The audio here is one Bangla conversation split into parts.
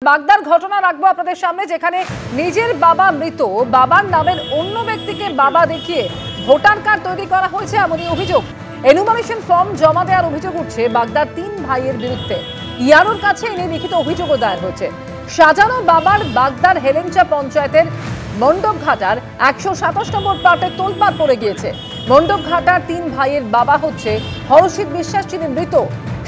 বাগদার ঘটনা রাখবো আপনাদের সামনে, যেখানে নিজের বাবা মৃত, বাবার নামের অন্য ব্যক্তিকে বাবা দেখিয়ে ভোটার কার্ড তৈরি করা হয়েছে এমনই অভিযোগ। এনুমারেশন ফর্ম জমা দেওয়ার অভিযোগ উঠছে বাগদার 3 ভাইয়ের বিরুদ্ধে। ইয়ারোর কাছে এনে লিখিত অভিযোগও দায়ের হয়েছে। সাজানো বাবার বাগদার হেলেঞ্চা পঞ্চায়েতের মণ্ডপঘাটার 127 নম্বর প্লটে তোলপাড় পড়ে গিয়েছে। মণ্ডপঘাটার 3 ভাইয়ের বাবা হচ্ছে হরষিত বিশ্বাস, যিনি মৃত।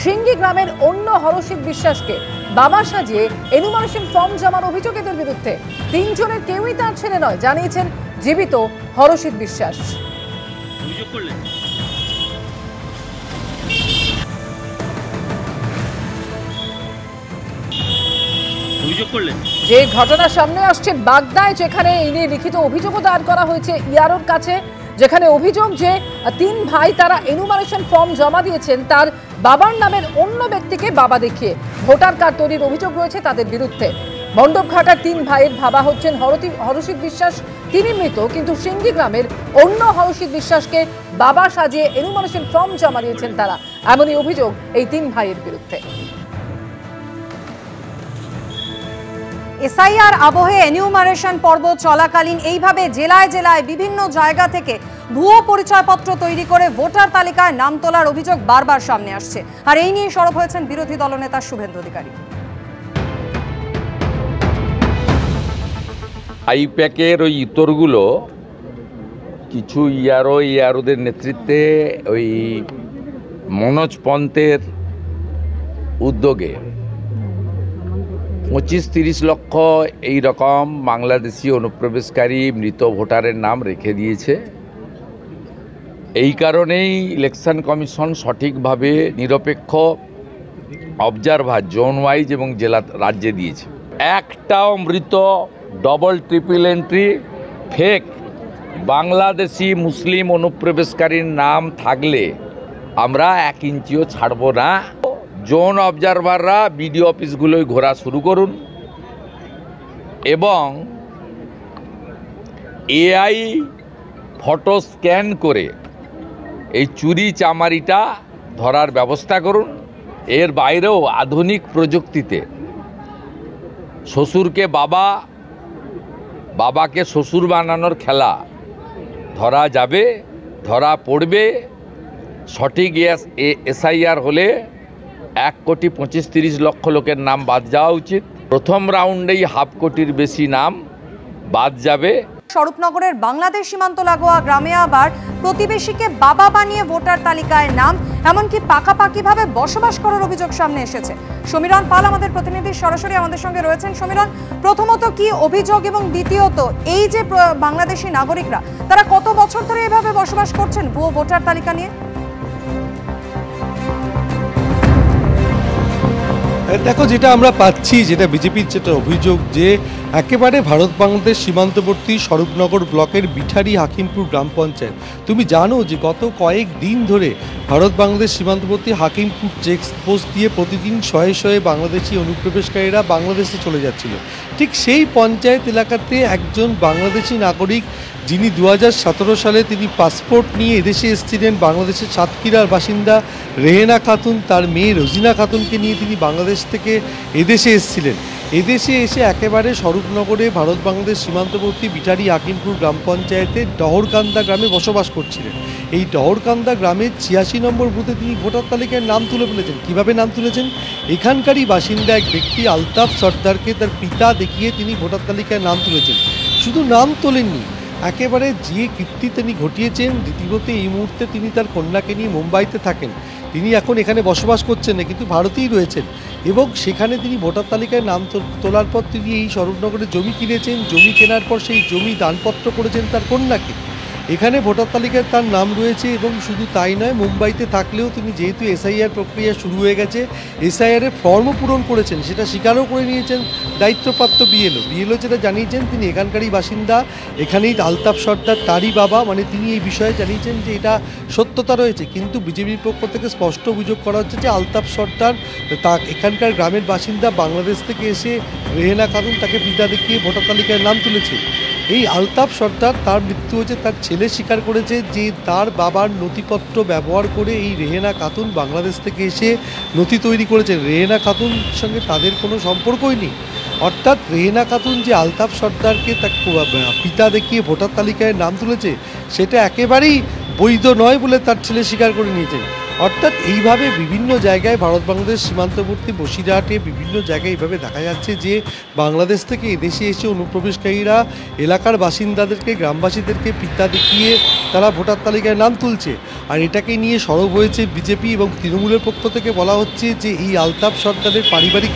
সিঙ্গি গ্রামের অন্য হরষিত বিশ্বাসকে বাবা সাজিয়ে এনুমারেশন ফর্ম জমার অভিযোগ এদের বিরুদ্ধে। 3 জনের কেউই তার ছেলে নয়, জানিয়েছেন জীবিত হরষিত বিশ্বাস। যে ঘটনা সামনে আসছে বাগদায়, যেখানে এই নিয়ে লিখিত অভিযোগও দায়ের করা হয়েছে ইয়ারোর কাছে, যেখানে অভিযোগ যে 3 ভাই তারা এনুমারেশন ফর্ম জমা দিয়েছেন তার বাবার নামের অন্য ব্যক্তিকে বাবা দেখিয়ে ভোটার কার্ড তৈরির অভিযোগ রয়েছে তাদের বিরুদ্ধে। মণ্ডপঘাটার 3 ভাইয়ের বাবা হচ্ছেন হরষিত বিশ্বাস, তিনি মৃত, কিন্তু সিঙ্গি গ্রামের অন্য হরষিত বিশ্বাসকে বাবা সাজিয়ে এনুমারেশন ফর্ম জমা দিয়েছেন তারা, এমনই অভিযোগ এই 3 ভাইয়ের বিরুদ্ধে। এসআইআর আবহে এনিউমারেশন পর্ব চলাকালীন এইভাবে জেলায় জেলায় বিভিন্ন জায়গা থেকে ভুয়ো পরিচয়পত্র তৈরি করে ভোটার তালিকায় নাম তোলার অভিযোগ বারবার সামনে আসছে, আর এই নিয়ে সরব হয়েছেন বিরোধী দলনেতা শুভেন্দু অধিকারী। আইপ্যাকের ওই ইতরগুলো কিছু ইয়ারোদের নেতৃত্বে ওই মনোজ পন্থের উদ্যোগে 25-30 লক্ষ এই রকম বাংলাদেশি অনুপ্রবেশকারী মৃত ভোটারের নাম রেখে দিয়েছে। এই কারণেই ইলেকশন কমিশন সঠিকভাবে নিরপেক্ষ অবজারভার জোন ওয়াইজ এবং জেলা রাজ্যে দিয়েছে। একটাও মৃত double triple entry fake Bangladeshi মুসলিম অনুপ্রবেশকারীর নাম থাকলে আমরা 1 ইঞ্চিও ছাড়ব না। জোন অবজারভাররা বিডিও অফিসগুলোয় ঘোরা শুরু করুন এবং এআই ফটো স্ক্যান করে এই চুরি চামারিটা ধরার ব্যবস্থা করুন। এর বাইরেও আধুনিক প্রযুক্তিতে শ্বশুরকে বাবা, বাবাকে শ্বশুর বানানোর খেলা ধরা যাবে, ধরা পড়বে। সঠিক এসআইআর হলে 1,25,30 লক্ষ লোকের নাম বাদ যাওয়া উচিত। প্রথম রাউন্ডেই 1/2 কোটির বেশি নাম বাদ যাবে। স্বরূপনগরের বাংলাদেশ সীমান্ত লাগোয়া গ্রামে আবার প্রতিবেশীকে বাবা বানিয়ে ভোটার তালিকায় নাম, এমনকি পাকাপাকিভাবে বসবাস করার অভিযোগ সামনে এসেছে। সমীরণ পাল আমাদের প্রতিনিধি সরাসরি আমাদের সঙ্গে রয়েছেন। সমীরণ, প্রথমত কি অভিযোগ এবং দ্বিতীয়ত এই যে বাংলাদেশি নাগরিকরা তারা কত বছর ধরে এভাবে বসবাস করছেন ভুয়ো ভোটার তালিকা নিয়ে? দেখো, যেটা আমরা পাচ্ছি, যেটা বিজেপির যেটা অভিযোগ, যে একেবারে ভারত বাংলাদেশ সীমান্তবর্তী স্বরূপনগর ব্লকের বিঠারি হাকিমপুর গ্রাম পঞ্চায়েত, তুমি জানো যে গত কয়েকদিন ধরে ভারত বাংলাদেশ সীমান্তবর্তী হাকিমপুর চেকপোস্ট দিয়ে প্রতিদিন শয়ে শয়ে বাংলাদেশি অনুপ্রবেশকারীরা বাংলাদেশে চলে যাচ্ছিল। ঠিক সেই পঞ্চায়েত এলাকাতে একজন বাংলাদেশি নাগরিক, যিনি 2017 সালে তিনি পাসপোর্ট নিয়ে এদেশে এসেছিলেন, বাংলাদেশের সাতক্ষীরার বাসিন্দা রেহেনা খাতুন, তার মেয়ে রোজিনা খাতুনকে নিয়ে তিনি বাংলাদেশ থেকে এদেশে এসেছিলেন। এদেশে এসে একেবারে স্বরূপনগরে ভারত বাংলাদেশ সীমান্তবর্তী বিঠারি হাকিমপুর গ্রাম পঞ্চায়েতে ডহরকান্দা গ্রামে বসবাস করছিলেন। এই ডহরকান্দা গ্রামের 86 নম্বর বুথে তিনি ভোটার তালিকায় নাম তুলে ফেলেছেন। কীভাবে নাম তুলেছেন? এখানকারই বাসিন্দা এক ব্যক্তি আলতাফ সর্দারকে তার পিতা দেখিয়ে তিনি ভোটার তালিকায় নাম তুলেছেন। শুধু নাম তোলেননি, একেবারে যে কীর্তি তিনি ঘটিয়েছেন। দ্বিতীয়ত এই মুহূর্তে তিনি তার কন্যাকে নিয়ে মুম্বাইতে থাকেন। তিনি এখন এখানে বসবাস করছেন না, কিন্তু ভারতেই রয়েছেন, এবং সেখানে তিনি ভোটার তালিকায় নাম তোলার পর তিনি এই স্বরূপনগরে জমি কিনেছেন। জমি কেনার পর সেই জমি দানপত্র করেছেন তার কন্যাকে। এখানে ভোটার তালিকায় তার নাম রয়েছে, এবং শুধু তাই নয়, মুম্বাইতে থাকলেও তিনি, যেহেতু এসআইআর প্রক্রিয়া শুরু হয়ে গেছে, এসআইআরের ফর্মও পূরণ করেছেন, সেটা স্বীকারও করে নিয়েছেন দায়িত্বপ্রাপ্ত বিএলও যেটা জানিয়েছেন তিনি এখানকারই বাসিন্দা, এখানেই আলতাফ সর্দার তারই বাবা, মানে তিনি এই বিষয়ে জানিয়েছেন যে এটা সত্যতা রয়েছে। কিন্তু বিজেপির পক্ষ থেকে স্পষ্ট অভিযোগ করা হচ্ছে যে আলতাফ সর্দার তা এখানকার গ্রামের বাসিন্দা, বাংলাদেশ থেকে এসে রেহেনা খাতুন তাকে পিতা দেখিয়ে ভোটার তালিকায় নাম তুলেছে। এই আলতাফ সর্দার, তার মৃত্যু হয়েছে, তার ছেলে স্বীকার করেছে যে তার বাবার নথিপত্র ব্যবহার করে এই রেহেনা খাতুন বাংলাদেশ থেকে এসে নথি তৈরি করেছে। রেহেনা খাতুন সঙ্গে তাদের কোনো সম্পর্কই নেই। অর্থাৎ রেহেনা খাতুন যে আলতাফ সর্দারকে তার পিতা দেখিয়ে ভোটার তালিকায় নাম তুলেছে, সেটা একেবারেই বৈধ নয় বলে তার ছেলে স্বীকার করে নিয়েছে। অর্থাৎ এইভাবে বিভিন্ন জায়গায় ভারত বাংলাদেশ সীমান্তবর্তী বসিরহাটে বিভিন্ন জায়গায় এইভাবে দেখা যাচ্ছে যে বাংলাদেশ থেকে এদেশে এসে অনুপ্রবেশকারীরা এলাকার বাসিন্দাদেরকে, গ্রামবাসীদেরকে পিতা দেখিয়ে তারা ভোটার তালিকায় নাম তুলছে। আর এটাকে নিয়ে সরব হয়েছে বিজেপি এবং তৃণমূলের পক্ষ থেকে বলা হচ্ছে যে এই আলতাফ সর্দারের পারিবারিক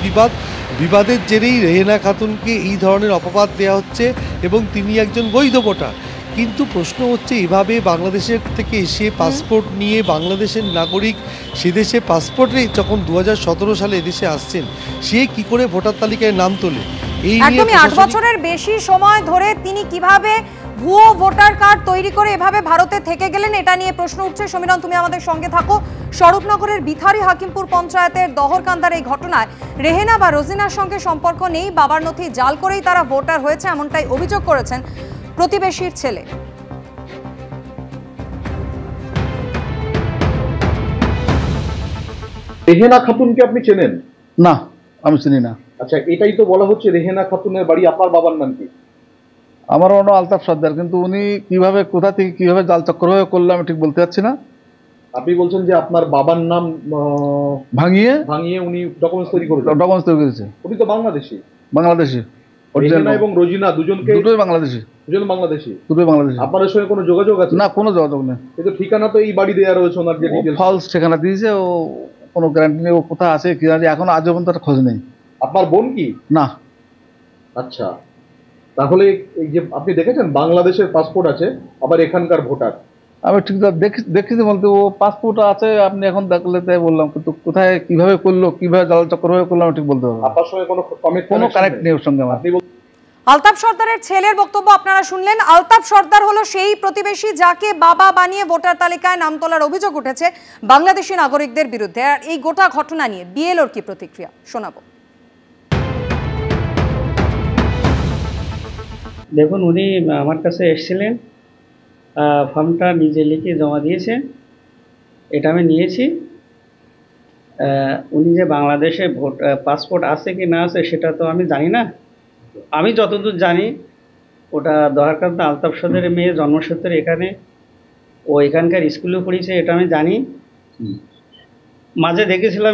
বিবাদের জেরেই রেহেনা খাতুনকে এই ধরনের অপবাদ দেওয়া হচ্ছে এবং তিনি একজন বৈধ ভোটার। কিন্তু প্রশ্ন হচ্ছে, এভাবে বাংলাদেশের থেকে এসে পাসপোর্ট নিয়ে বাংলাদেশের নাগরিক সে দেশে পাসপোর্টে যখন 2017 সালে এদেশে আসছেন, সে কি করে ভোটার তালিকায় নাম তোলে? এই একদমই 8 বছরের বেশি সময় ধরে তিনি কিভাবে ভুয়ো ভোটার কার্ড তৈরি করে এভাবে ভারতে থেকে গেলেন, এটা নিয়ে প্রশ্ন উঠছে। সমীরণ, তুমি আমাদের সঙ্গে থাকো। স্বরূপনগরের বিথারি হাকিমপুর পঞ্চায়েতের দহরকান্দার এই ঘটনায় রেহেনা বা রোজিনার সঙ্গে সম্পর্ক নেই, বাবার নথি জাল করেই তারা ভোটার হয়েছে, এমনটাই অভিযোগ করেছেন প্রতিবেশীর ছেলে। রেহেনা খাতুনকে আপনি চেনেন? না, আমি চিনি না। আচ্ছা, এটাই তো বলা হচ্ছে রেহেনা খাতুনের বাড়ি। আপনার বাবার নাম কি? আমার অন্য আলতাফ সর্দার, কিন্তু উনি কিভাবে, কোথা থেকে কিভাবে জাল চক্র হয়ে করলো আমি ঠিক বলতে পারছি না। আপনি বলছেন যে আপনার বাবার নাম ভাঙিয়ে উনি ডকুমেন্টস তৈরি করেছেন? ডকুমেন্টস তৈরি করেছে। উনি তো বাংলাদেশি। বাংলাদেশি। রেহেনা এবং রোজিনা দুটোই বাংলাদেশি। দুজন বাংলাদেশি। দুটোই বাংলাদেশি। আপনাদের সঙ্গে কোনো যোগাযোগ আছে? না, কোনো যোগাযোগ নেই। কিন্তু ঠিকানা তো এই বাড়ি দেওয়া রয়েছে ওনার, যে ডিটেইলস ফলস ঠিকানা দিয়েছে। ও কোনো গ্যারান্টি নেই ও কোথায় আছে কি জানি, এখন আজ পর্যন্ত তার খোঁজ নেই। আপনার বোন কি? না। আচ্ছা, তাহলে এই যে আপনি দেখেছেন বাংলাদেশের পাসপোর্ট আছে, আবার এখানকার ভোটার। আমি ঠিক দেখেছি বলতে, ও পাসপোর্ট আছে আপনি এখন দেখলে তাই বললাম, কিন্তু কোথায় কিভাবে করলো, কিভাবে জাল চক্র হয়ে করলো আমি ঠিক বলতে পারবো। আপনার সঙ্গে কোনো কানেক্ট নেই ওর সঙ্গে আমার। আলতাফ সর্দারের ছেলের বক্তব্য আপনারা শুনলেন। আলতাফ সর্দার হলো সেই প্রতিবেশী যাকে বাবা বানিয়ে ভোটার তালিকায় নাম তোলার অভিযোগ উঠেছে বাংলাদেশি নাগরিকদের বিরুদ্ধে। আর এই গোটা ঘটনা নিয়ে বিএলওর কি প্রতিক্রিয়া শোনাবো। দেখুন, উনি আমার কাছে এসেছিলেন, ফর্মটা নিজে লিখে জমা দিয়েছে, এটা আমি নিয়েছি। উনি যে বাংলাদেশে পাসপোর্ট আছে কি না আছে সেটা তো আমি জানি না। আমি যতদূর জানি ওটা দহরকান্দা আলতাফ সর্দারের মেয়ে, জন্মসূত্রে এখানে, ও এখানকার স্কুলেও পড়েছে, এটা আমি জানি। মাঝে দেখেছিলাম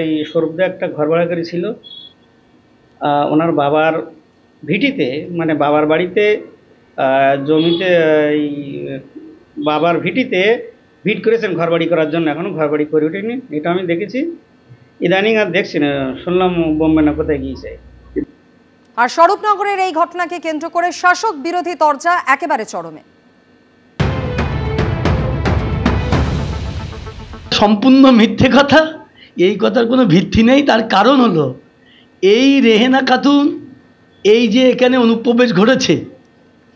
এই স্বরূপদা একটা ঘর ভাড়া করে ছিল ওনার বাবার ভিটিতে, মানে বাবার বাড়িতে জমিতে, এই বাবার ভিটিতে ভিট করেছেন ঘর বাড়ি করার জন্য, এখনও ঘর বাড়ি করে ওঠেনি, এটা আমি দেখেছি। ইদানিং আর দেখছি না, শুনলাম বোম্বে না কোথায় গিয়েছে। আর স্বরূপনগরের এই ঘটনাকে কেন্দ্র করে শাসক বিরোধী তরজা একেবারে চরমে। সম্পূর্ণ মিথ্যে কথা, এই কথার কোনো ভিত্তি নেই। তার কারণ হলো এই রেহেনা খাতুন, এই যে এখানে অনুপ্রবেশ ঘটেছে,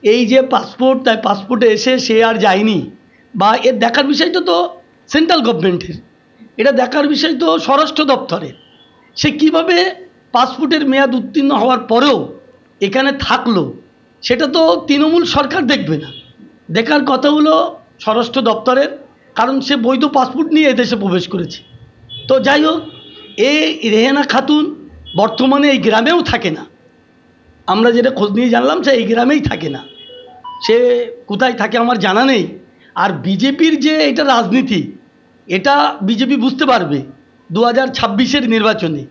এই যে পাসপোর্ট, তাই পাসপোর্টে এসে সে আর যায়নি, বা এর দেখার বিষয় তো সেন্ট্রাল গভর্নমেন্টের, এটা দেখার বিষয় তো স্বরাষ্ট্র দপ্তরের। সে কিভাবে পাসপোর্টের মেয়াদ উত্তীর্ণ হওয়ার পরেও এখানে থাকলো, সেটা তো তৃণমূল সরকার দেখবে না, দেখার কথা হলো স্বরাষ্ট্র দপ্তরের, কারণ সে বৈধ পাসপোর্ট নিয়ে এদেশে প্রবেশ করেছে। তো যাই হোক, এই রেহেনা খাতুন বর্তমানে এই গ্রামেও থাকে না, আমরা যেটা খোঁজ নিয়ে জানলাম সে এই গ্রামেই থাকে না, সে কোথায় থাকে আমার জানা নেই। আর বিজেপির যে এটা রাজনীতি, এটা বিজেপি বুঝতে পারবে 2026-এর নির্বাচনে।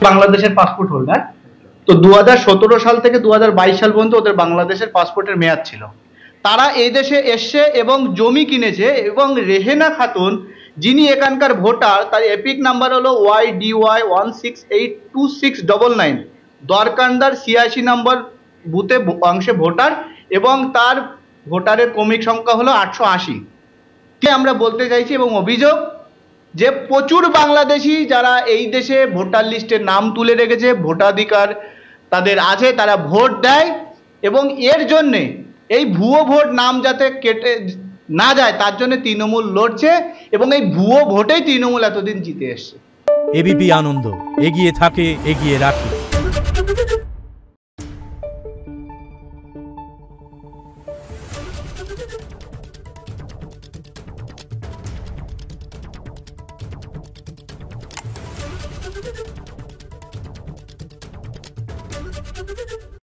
বাংলাদেশের পাসপোর্ট হোল্ডার, তো 2017 সাল থেকে 2022 সাল পর্যন্ত ওদের বাংলাদেশের পাসপোর্টের মেয়াদ ছিল। তারা এই দেশে এসছে এবং জমি কিনেছে, এবং রেহেনা খাতুন যিনি এখানকার ভোটার, তার এপিক নাম্বার হলো YDY 1682699, দরকান্দার 86 নম্বর বুথে অংশে ভোটার, এবং তার ভোটারের ক্রমিক সংখ্যা হলো 880। আমরা বলতে চাইছি এবং অভিযোগ যে প্রচুর বাংলাদেশি যারা এই দেশে ভোটার লিস্টে নাম তুলে রেখেছে, ভোটাধিকার তাদের আছে, তারা ভোট দেয়, এবং এর জন্যে এই ভুয়ো ভোট নাম যাতে কেটে না যায় তার জন্য তৃণমূল লড়ছে, এবং এই ভুয়ো ভোটেই তৃণমূল এতদিন জিতে এসছে। এবিপি আনন্দ, এগিয়ে থাকে, এগিয়ে রাখে। Thank you.